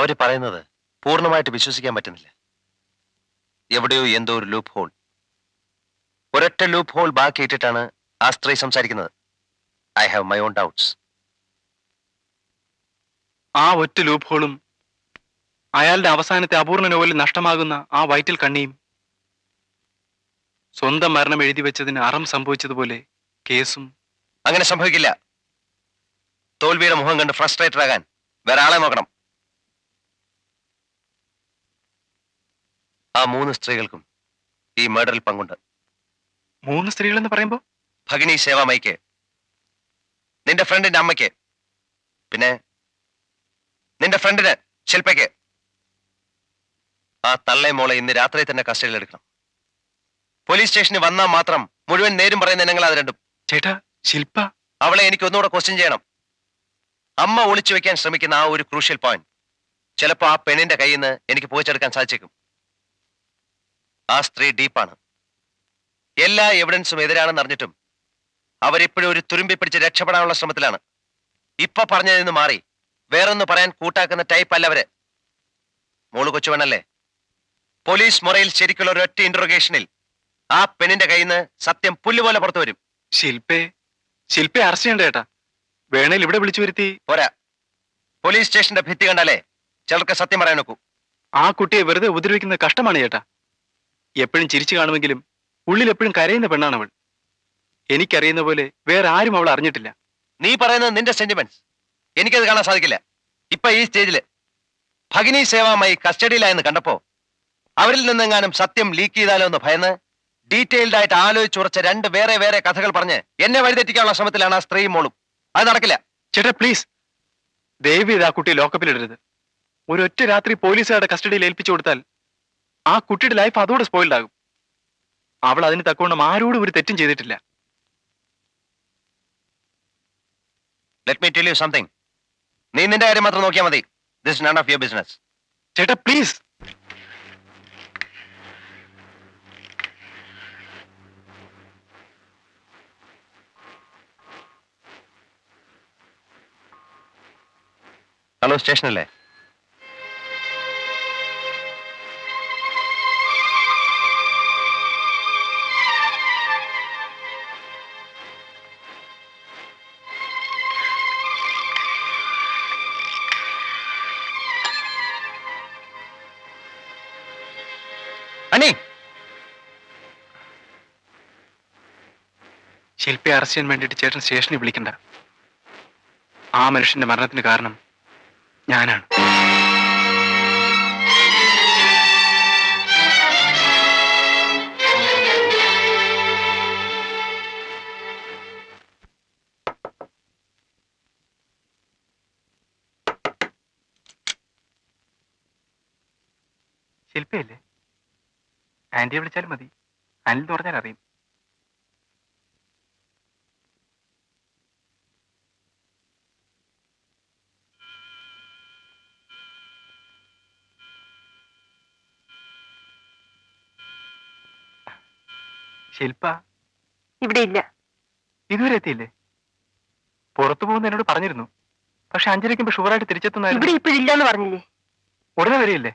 അവര് പറയുന്നത് പൂർണ്ണമായിട്ട് വിശ്വസിക്കാൻ പറ്റുന്നില്ല. എവിടെയോ എന്തോ ഒരു ലൂപ്പ് ഹോൾ. ഒരൊറ്റ ലൂപ്പ് ഹോൾ ബാക്കിയിട്ടിട്ടാണ് ആ സ്ത്രീ സംസാരിക്കുന്നത്. I have my own doubts. ആ ഒറ്റ ലൂപ്പ് ഹോളും അയാളുടെ അവസാനത്തെ അപൂർണ നോവലിൽ നഷ്ടമാകുന്ന ആ വയറ്റിൽ കണ്ണിയും സ്വന്തം മരണം എഴുതി വെച്ചതിന് അറം സംഭവിച്ചതുപോലെ കേസും. അങ്ങനെ സംഭവിക്കില്ല. തോൽവിയുടെ മുഖം കണ്ട് ഫ്രസ്ട്രേറ്റഡ് ആകാൻ വേറെ ആളെ നോക്കണം. ആ 3 സ്ത്രീകൾക്കും ഈ മർഡറിൽ പങ്കുണ്ട്. 3 സ്ത്രീകളെന്ന് പറയുമ്പോ? ഭഗിനി സേവാമയ്ക്ക്, നിന്റെ ഫ്രണ്ടിന്റെ അമ്മയ്ക്ക്, പിന്നെ നിന്റെ ഫ്രണ്ടിന് ശില്പയ്ക്ക്. ആ തള്ളേ മോളെ ഇന്ന് രാത്രി തന്നെ കസ്റ്റഡിയിൽ എടുക്കണം. പോലീസ് സ്റ്റേഷനിൽ വന്നാൽ മാത്രം മുഴുവൻ നേരും പറയുന്ന ഇനങ്ങൾ അത് രണ്ടും. ചേട്ടാ, ശില്പ അവളെ എനിക്ക് ഒന്നുകൂടെ ക്വസ്റ്റ്യൻ ചെയ്യണം. അമ്മ ഒളിച്ചു വെക്കാൻ ശ്രമിക്കുന്ന ആ ഒരു ക്രൂഷ്യൽ പോയിന്റ് ചിലപ്പോ ആ പെണ്ണിന്റെ കയ്യിൽ നിന്ന് എനിക്ക് പോയിച്ചെടുക്കാൻ സാധിച്ചേക്കും. ആ സ്ത്രീ ഡീപ്പാണ്. എല്ലാ എവിഡൻസും എതിരാണെന്ന് അറിഞ്ഞിട്ടും അവരിപ്പോഴും ഒരു തുരുമ്പി പിടിച്ച് രക്ഷപ്പെടാനുള്ള ശ്രമത്തിലാണ്. ഇപ്പൊ പറഞ്ഞതിൽ നിന്ന് മാറി വേറൊന്ന് പറയാൻ കൂട്ടാക്കുന്ന ടൈപ്പ് അല്ല അവര്. മോള് കൊച്ചുവെണ്ണല്ലേ. പോലീസ് മുറയിൽ ശരിക്കുള്ള ഒരൊറ്റ ഇന്ററോഗേഷനിൽ ആ പെണ്ണിന്റെ കയ്യിൽ നിന്ന് സത്യം പുല്ലുപോലെ പുറത്തു വരും. ശില്പെ അറസ്റ്റ് ചെയ്യണ്ട ചേട്ടാ. വേണേൽ ഇവിടെ വിളിച്ചു വരുത്തി. പോരാ, പോലീസ് സ്റ്റേഷന്റെ ഭിത്തി കണ്ടാലേ ചിലർക്ക് സത്യം പറയാൻ നോക്കൂ. ആ കുട്ടിയെ വെറുതെ ഉപദ്രവിക്കുന്നത് കഷ്ടമാണ് ചേട്ടാ. എപ്പോഴും ചിരിച്ചു കാണുമെങ്കിലും ഉള്ളിൽ എപ്പോഴും കരയുന്ന പെണ്ണാണ് അവൾ. എനിക്കറിയുന്ന പോലെ വേറെ ആരും അവൾ അറിഞ്ഞിട്ടില്ല. നീ പറയുന്നത് നിന്റെ സെന്റിമെന്റ്സ്. എനിക്കത് കാണാൻ സാധിക്കില്ല. ഇപ്പൊ ഈ സ്റ്റേജില് ഭഗിനി സേവാമായി കസ്റ്റഡിയിലായെന്ന് കണ്ടപ്പോ അവരിൽ നിന്നെങ്ങാനും സത്യം ലീക്ക് ചെയ്താലോ എന്ന് ഭയന്ന് ഡീറ്റെയിൽഡ് ആയിട്ട് ആലോചിച്ചുറച്ച 2 വേറെ വേറെ കഥകൾ പറഞ്ഞ് എന്നെ വഴിതെറ്റിക്കാനുള്ള ശ്രമത്തിലാണ് ആ സ്ത്രീയും മോളും. അത് നടക്കില്ല. ചേട്ടാ പ്ലീസ്, ദയവേത് ആ കുട്ടിയെ ലോക്കപ്പിലിടരുത്. ഒരൊറ്റ രാത്രി പോലീസുകാരുടെ കസ്റ്റഡിയിൽ ഏൽപ്പിച്ചു കൊടുത്താൽ ആ കുട്ടിയുടെ ലൈഫ് അതോടെ സ്പോയിൽഡ് ആകും. അവൾ അതിന് തക്കവണ്ണം ആരോടും ഒരു തെറ്റും ചെയ്തിട്ടില്ല. Let me tell you something. നീ നിന്റെ കാര്യം മാത്രം നോക്കിയാൽ മതി. This is none of your business. ചേട്ടാ പ്ലീസ്. ഹലോ, സ്റ്റേഷനല്ലേ? അനി, ശില്പയെ അറസ്റ്റ് ചെയ്യാൻ വേണ്ടിയിട്ട് ചേട്ടൻ സ്റ്റേഷനിൽ വിളിക്കണ്ട. ആ മനുഷ്യന്റെ മരണത്തിന് കാരണം ഞാനാണ്. ശില്പയല്ലേ? ആന്റിയെ വിളിച്ചാലും മതി. അനിൽ എന്ന് പറഞ്ഞാൽ അറിയും. ശില്പ ഇവിടെ ഇല്ല. ഇതുവരെ എത്തിയില്ലേ? പുറത്തു പോകുന്ന എന്നോട് പറഞ്ഞിരുന്നു. പക്ഷെ 5:30 ഷുവറായിട്ട് തിരിച്ചെത്തുന്ന. ഇവിടെ ഇപ്പോഴില്ലെന്ന് പറഞ്ഞില്ലേ? ഉടനെ വരില്ലേ?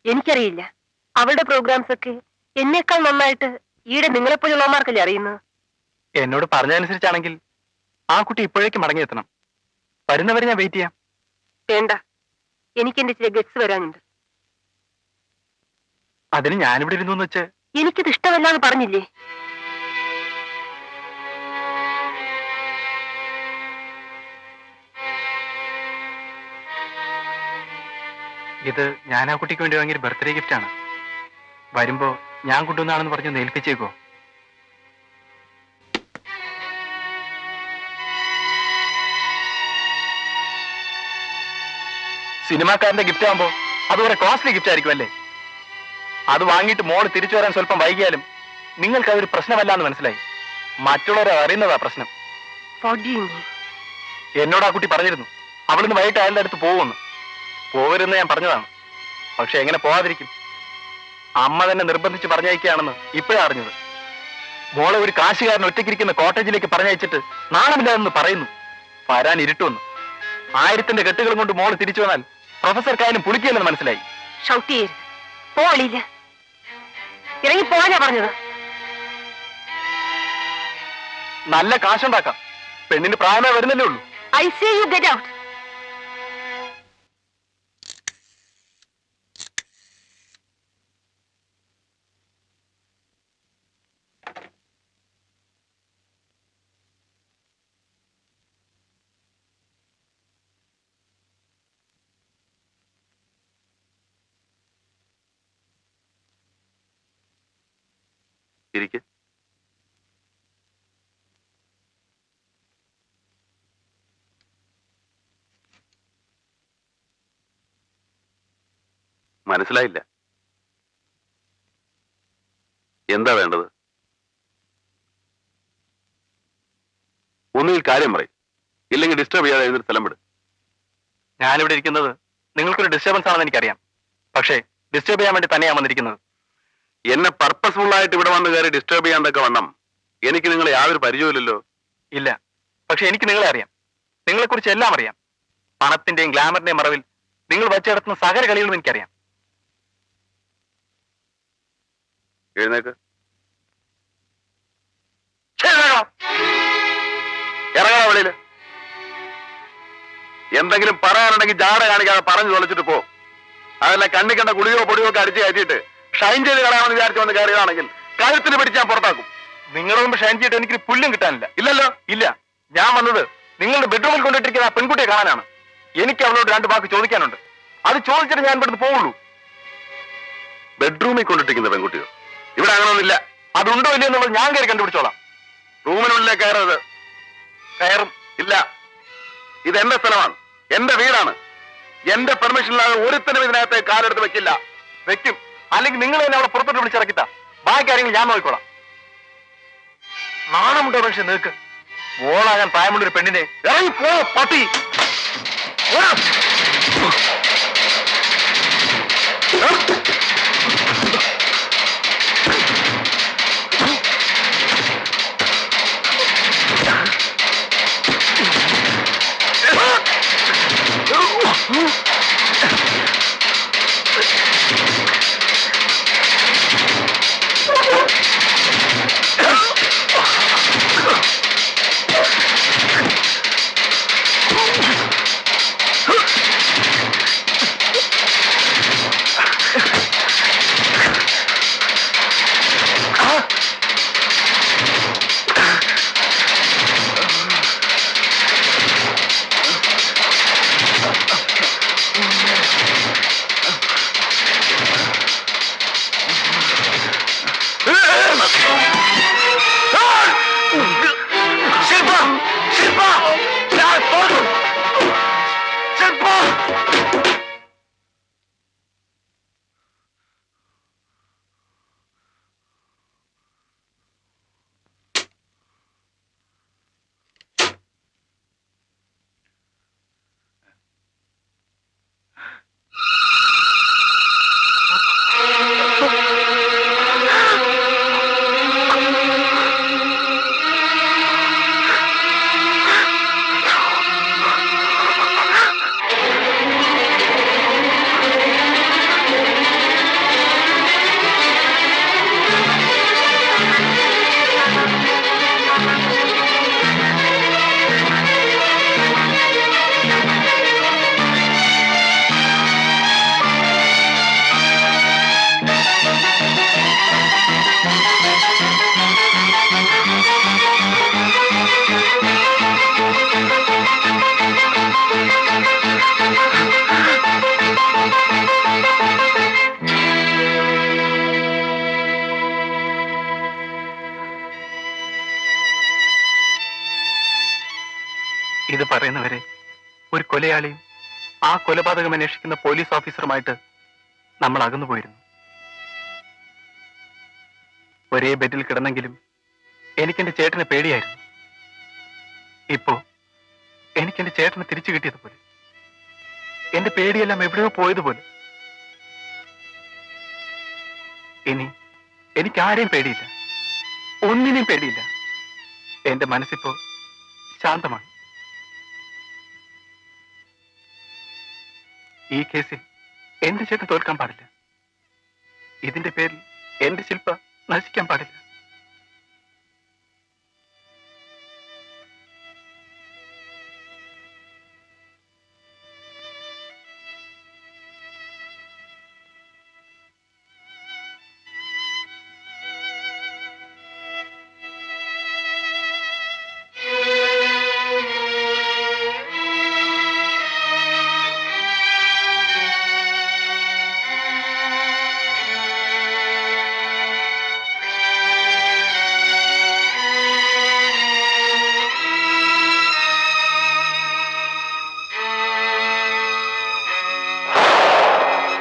എനിക്കറിയില്ല. അവളുടെ പ്രോഗ്രാംസ് ഒക്കെ എന്നേക്കാൾ നന്നായിട്ട് ഈടെ നിങ്ങളെപ്പോലുള്ളമാർക്കല്ലേ അറിയുന്നത്. എന്നോട് പറഞ്ഞതനുസരിച്ചാണെങ്കിൽ ആ കുട്ടി ഇപ്പോഴേക്ക് മടങ്ങിയെത്തണം. വരുന്നവരെ ഞാൻ വെയിറ്റ് ചെയ്യാം. വേണ്ട, എനിക്ക് എന്റെ ചില ഗറ്റ്സ് വരാനുണ്ട്. അതിന് ഞാനിവിടെ ഇരുന്നു എന്ന് വെച്ച്. എനിക്കിത് ഇഷ്ടമല്ലാന്ന് പറഞ്ഞില്ലേ? ഇത് ഞാൻ ആ കുട്ടിക്ക് വേണ്ടി വാങ്ങിയൊരു ബർത്ത്ഡേ ഗിഫ്റ്റ് ആണ്. വരുമ്പോ ഞാൻ കൊണ്ടുവന്നാണെന്ന് പറഞ്ഞു നേൽപ്പിച്ചേക്കോ? സിനിമാക്കാരന്റെ ഗിഫ്റ്റ് ആകുമ്പോ അതുപോലെ കോസ്റ്റ്ലി ഗിഫ്റ്റ് ആയിരിക്കും അല്ലേ? അത് വാങ്ങിയിട്ട് മോള് തിരിച്ചു വരാൻ സ്വല്പം വൈകിയാലും നിങ്ങൾക്ക് അതൊരു പ്രശ്നമല്ലാന്ന് മനസ്സിലായി. മറ്റുള്ളവരെ അറിയുന്നതാ പ്രശ്നം. എന്നോട് ആ കുട്ടി പറഞ്ഞിരുന്നു അവളിന്ന് വൈകിട്ട് അയാളുടെ അടുത്ത് പോകുമെന്ന്. പോകരുതെന്ന് ഞാൻ പറഞ്ഞതാണ്. പക്ഷെ എങ്ങനെ പോകാതിരിക്കും? അമ്മ തന്നെ നിർബന്ധിച്ച് പറഞ്ഞയക്കുകയാണെന്ന് ഇപ്പോഴാണ് അറിഞ്ഞത്. മോളെ ഒരു കാശുകാരൻ ഒറ്റയ്ക്കിരിക്കുന്ന കോട്ടേജിലേക്ക് പറഞ്ഞയച്ചിട്ട് നാണമില്ലാതെന്ന് പറയുന്നു. വരാൻ ഇരുട്ടുമെന്ന്. 1000ന്റെ കെട്ടുകളും കൊണ്ട് മോള് തിരിച്ചു വന്നാൽ പ്രൊഫസർക്കായാലും പുളിക്കില്ലെന്ന് മനസ്സിലായി. ഷൗട്ട് ചെയ്യരുത്. പോ വെളിയില്. ഇറങ്ങി പോവാനാ പറഞ്ഞത്. നല്ല കാശുണ്ടാക്കാം. പെണ്ണിന് പ്രായമേ വരുന്നല്ലേ ഉള്ളൂ. I say you get out. ഇരിക്ക്. മനസ്സിലായില്ല. എന്താ വേണ്ടത്? ഒന്നുകിൽ കാര്യം പറയും, ഇല്ലെങ്കിൽ ഡിസ്റ്റർബ് ചെയ്യാതെ എഴുന്നൊരു സ്ഥലം വിട്. ഞാനിവിടെ ഇരിക്കുന്നത് നിങ്ങൾക്കൊരു ഡിസ്റ്റർബൻസ് ആണെന്ന് എനിക്കറിയാം. പക്ഷേ ഡിസ്റ്റർബ് ചെയ്യാൻ വേണ്ടി തന്നെയാണ് വന്നിരിക്കുന്നത്. എന്നെ പർപ്പസ്ഫുൾ ആയിട്ട് ഇവിടെ വന്ന് കയറി ഡിസ്റ്റർബ് ചെയ്യാണ്ടൊക്കെ വണ്ണം എനിക്ക് നിങ്ങളെ യാതൊരു പരിചയമില്ലല്ലോ. ഇല്ല, പക്ഷെ എനിക്ക് നിങ്ങളെ അറിയാം. നിങ്ങളെക്കുറിച്ച് എല്ലാം അറിയാം. പണത്തിന്റെയും ഗ്ലാമറിന്റെയും മറവിൽ നിങ്ങൾ വച്ചെടുത്തുന്ന സകല കളികളും എനിക്കറിയാം. എഴുന്നേക്ക്. ഇറങ്ങാ വെളിയില്. എന്തെങ്കിലും പറയാനുണ്ടെങ്കിൽ ജാട കാണിക്കാതെ പറഞ്ഞു തൊലച്ചിട്ട് പോ. അതല്ല കണ്ണി കണ്ട ഗുളിയോ പൊടിയോ ഒക്കെ അടിച്ച് കയറ്റിയിട്ട് ഷൈൻ ചെയ്ത് കളയാമെന്ന് വിചാരിച്ചു വന്ന് കയറിയതാണെങ്കിൽ കഴുത്തിന് പിടിച്ച് ഞാൻ പുറത്താക്കും. നിങ്ങളുടെ മുമ്പ് ഷൈൻ ചെയ്തിട്ട് എനിക്കൊരു പുല്ലും കിട്ടാനില്ല. ഇല്ലല്ലോ. ഇല്ല, ഞാൻ വന്നത് നിങ്ങളുടെ ബെഡ്റൂമിൽ കൊണ്ടിട്ടിരിക്കുന്ന ആ പെൺകുട്ടിയെ കാണാനാണ്. എനിക്ക് അവളോട് 2 വാക്ക് ചോദിക്കാനുണ്ട്. അത് ചോദിച്ചിട്ട് ഞാൻ ഇവിടുന്ന് പോവുള്ളൂ. ബെഡ്റൂമിൽ കൊണ്ടിട്ടിരിക്കുന്ന പെൺകുട്ടിയോ? ഇവിടെ അങ്ങനൊന്നുമില്ല. അതുണ്ടോ ഇല്ലയോ എന്നുള്ളത് ഞാൻ കയറി കണ്ടുപിടിച്ചോളാം. റൂമിനുള്ളിലേ കയറരുത്. കയറും. ഇല്ല, ഇത് എന്റെ സ്ഥലമാണ്, എന്റെ വീടാണ്. എന്റെ പെർമിഷൻ ഇല്ലാതെ ഒരുത്തനും ഇതിനകത്ത് കാലെടുത്ത് വെക്കില്ല. വെക്കും. അല്ലെങ്കിൽ നിങ്ങൾ തന്നെ അവിടെ പുറത്തോട്ട് വിളിച്ചിറക്കിത്താ. ബാക്കി കാര്യങ്ങൾ ഞാൻ നോക്കിക്കോളാം. നാണമുണ്ടോ മനുഷ്യൻ നിൽക്ക്? ഓളാകാൻ പ്രായമുള്ളൊരു പെണ്ണിനെ ഇറങ്ങി പോ പട്ടി. ഇത് പറയുന്നവരെ ഒരു കൊലയാളിയും ആ കൊലപാതകം അന്വേഷിക്കുന്ന പോലീസ് ഓഫീസറുമായിട്ട് നമ്മൾ അകന്നു പോയിരുന്നു. ഒരേ ബെഡിൽ കിടന്നെങ്കിലും എനിക്കെന്റെ ചേട്ടനെ പേടിയായിരുന്നു. ഇപ്പോ എനിക്കെന്റെ ചേട്ടനെ തിരിച്ചു കിട്ടിയതുപോലെ, എന്റെ പേടിയെല്ലാം എവിടെയോ പോയതുപോലെ. ഇനി എനിക്ക് ആരെയും പേടിയില്ല, ഒന്നിനെയും പേടിയില്ല. എന്റെ മനസ്സിപ്പോ ശാന്തമാണ്. ഈ കേസിൽ എന്റെ ചേട്ടൻ തോൽക്കാൻ പാടില്ല. ഇതിന്റെ പേരിൽ എന്റെ ശില്പ നശിക്കാൻ പാടില്ല.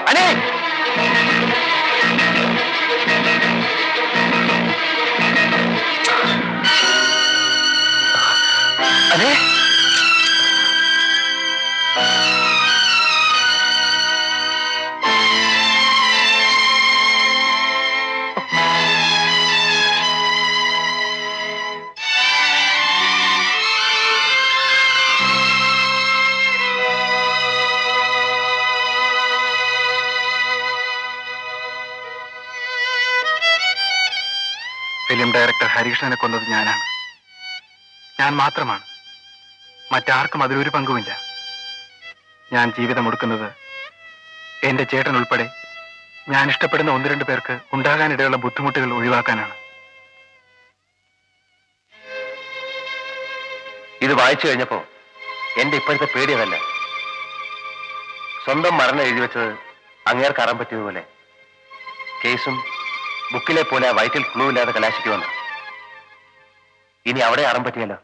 അതെ ഫിലിം ഡയറക്ടർ ഹരീഷ്ണനെ കൊന്നത് ഞാനാണ്. ഞാൻ മാത്രമാണ്. മറ്റാർക്കും അതിലൊരു പങ്കുമില്ല. ഞാൻ ജീവിതം ഒടുക്കുന്നത് എന്റെ ചേട്ടൻ ഉൾപ്പെടെ ഞാൻ ഇഷ്ടപ്പെടുന്ന 1-2 പേർക്ക് ഉണ്ടാകാനിടയുള്ള ബുദ്ധിമുട്ടുകൾ ഒഴിവാക്കാനാണ്. ഇത് വായിച്ചു കഴിഞ്ഞപ്പോ എന്റെ ഇപ്പോഴത്തെ പേടി അതല്ല. സ്വന്തം മരണം എഴുതി വെച്ചത് അങ്ങേർക്ക് അറിയാൻ പറ്റിയതുപോലെ കേസും ബുക്കിലെ പോലെ വൈറ്റിൽ ക്ലൂ ഇല്ലാതെ കലാശിക്കുമെന്ന്. ഇനി അവിടെ അറിയാൻ പറ്റിയല്ലോ.